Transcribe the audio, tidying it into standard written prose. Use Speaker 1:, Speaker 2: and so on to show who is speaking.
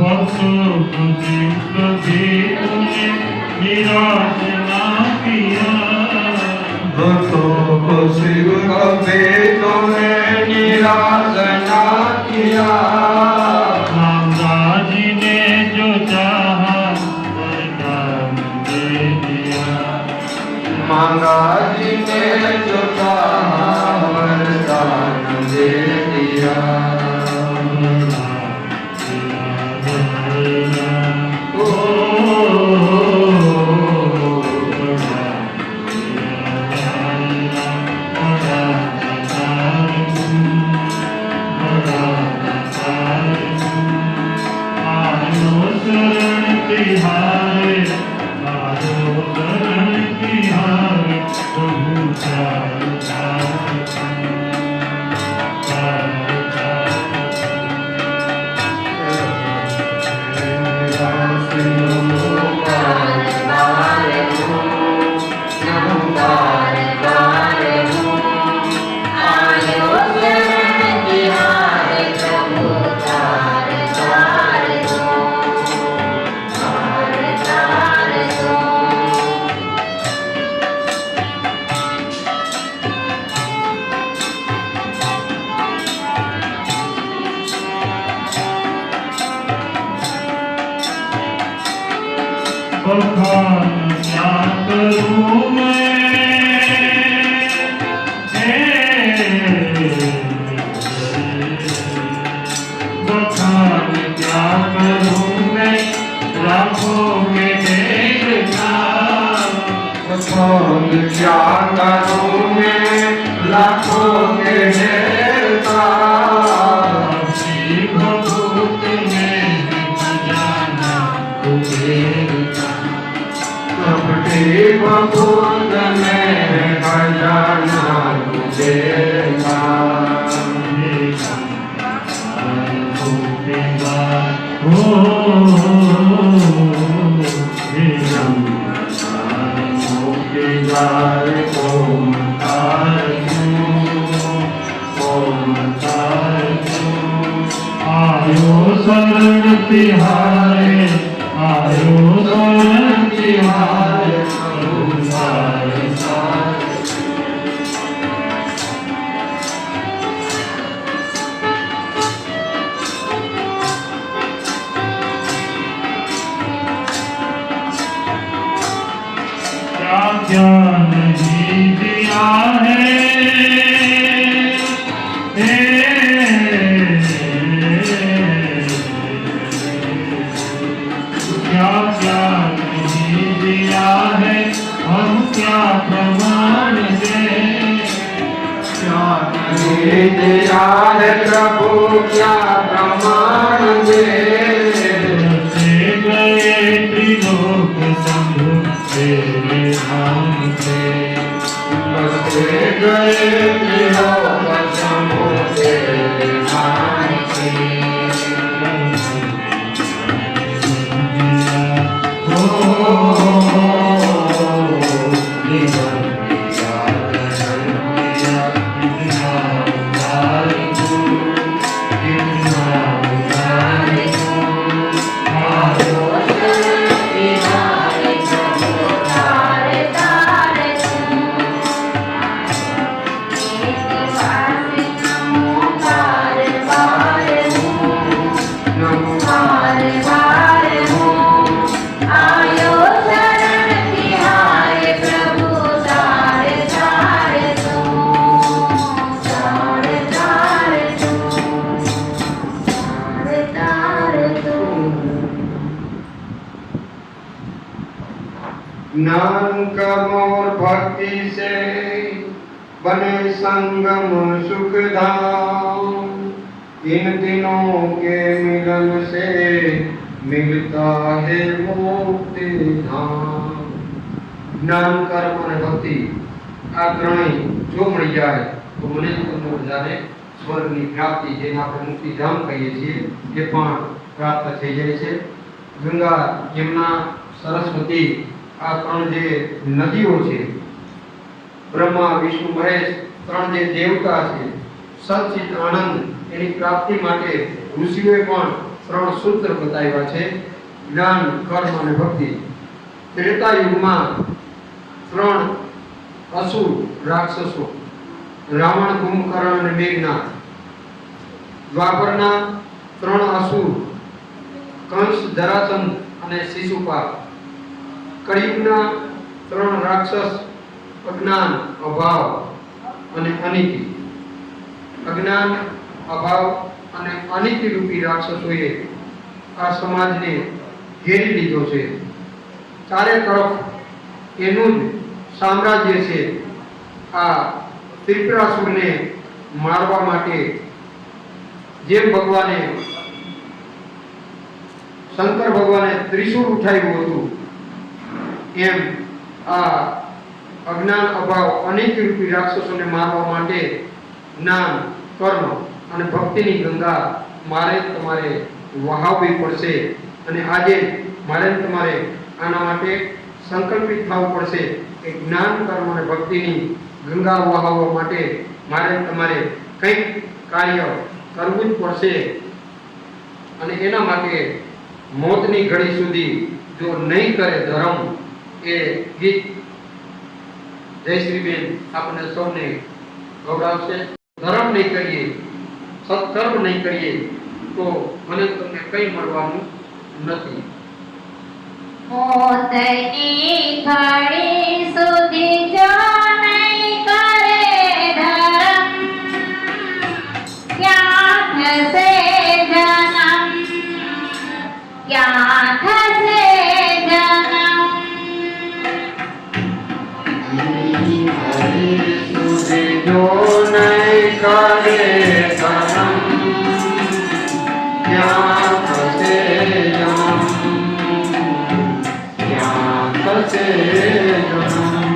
Speaker 1: भक्तों को शिव कभी तूने निराश ना किया,
Speaker 2: भक्तों को शिव कभी तूने निराश ना किया।
Speaker 1: मांगा जी ने जो चाहा वरदान दे दिया,
Speaker 2: मांगा जी ने जो चाहा वरदान दे दिया।
Speaker 1: बखान क्या करूं बखान क्या करूं मैं लाखों में ढेर का,
Speaker 2: बखान क्या करूं मैं लाखों में ढेर का।
Speaker 1: शिव भूत में खजाना कुबेर का,
Speaker 2: कपटी बबूद में खजाना कुबेर का।
Speaker 1: आयो शरण तिहारे, आयो शरण तिहारे, क्या क्या नहीं दिया है, क्या क्या नहीं दिया है, हम क्या प्रमाण दें,
Speaker 2: क्या नहीं दिया है प्रभु क्या प्रमाण दे।
Speaker 1: बसे गए त्रिलोक शंभु तेरे नाम से,
Speaker 2: बसे गए त्रिलोक शंभु तेरे नाम से। ज्ञान कर्म और भक्ति से बने संगम सुख धाम। इन दिनों के मिलन से मिलता है मुक्ति धाम। ज्ञान कर्म और भक्ति आ ત્રણેય જો મળી જાય તો મને તમને બધાને સ્વર્ગની પ્રાપ્તિ જેને આપણે મુક્તિધામ કહીએ છીએ એ પણ પ્રાપ્ત થઈ જાય છે। ગંગા યમુના સરસ્વતી આ ત્રણ જે નદીઓ છે, બ્રહ્મા વિષ્ણુ મહેશ ત્રણ જે દેવતા છે, સચ્ચિત આનંદ એની પ્રાપ્તિ માટે ઋષિઓએ પણ ત્રણ સૂત્ર બતાવ્યા છે: જ્ઞાન, કર્મ અને ભક્તિ. ત્રેતા યુગમાં ત્રણ અસુર રાક્ષસો, રાવણ, કુંભકર્ણ અને મેઘનાદ. દ્વાપરના ત્રણ અસુર, કંસ, જરાસંધ અને શિશુપાલ. કળિયુગના ત્રણ રાક્ષસ, અજ્ઞાન, અભાવ અને અનિતિ. અજ્ઞાન, અભાવ અને અનિતિ રૂપી રાક્ષસોએ આ સમાજને ઘેરી લીધો છે. ચારે તરફ એનું જ સામ્રાજ્ય છે. આ ત્રિપુરાસુરને મારવા માટે જેમ શંકર ભગવાને ત્રિશૂળ ઉઠાવ્યું હતું, એમ આ અજ્ઞાન, અભાવ, અનિતિ રૂપી રાક્ષસોને મારવા માટે જ્ઞાન, કર્મ અને ભક્તિની ગંગા મારે તમારે વહાવવી પડશે. અને આજે મારે તમારે આના માટે સંકલ્પિત થવું પડશે કે જ્ઞાન, કર્મ અને ભક્તિની ગંગા વહાવવા માટે મારે તમારે કંઈક કાર્ય કરવું જ પડશે. અને એના માટે મોતની ઘડી સુધી જો નહીં કરે ધર્મ, એ ગીત જયશ્રીબેન આપણને સૌને ગૌરવશે. ધર્મ નહીં કરીએ, સત્કર્મ નહીં કરીએ તો મને તમને કંઈ મળવાનું નથી.
Speaker 3: મોતની ઘડી સુધી જો નહીં કરે ધર્મ, ક્યાં થશે જન્મ, ક્યાં થશે જન્મ.
Speaker 2: જો નહીં કરે ધર્મ, ક્યાં થશે જન્મ, ક્યાં થશે જન્મ.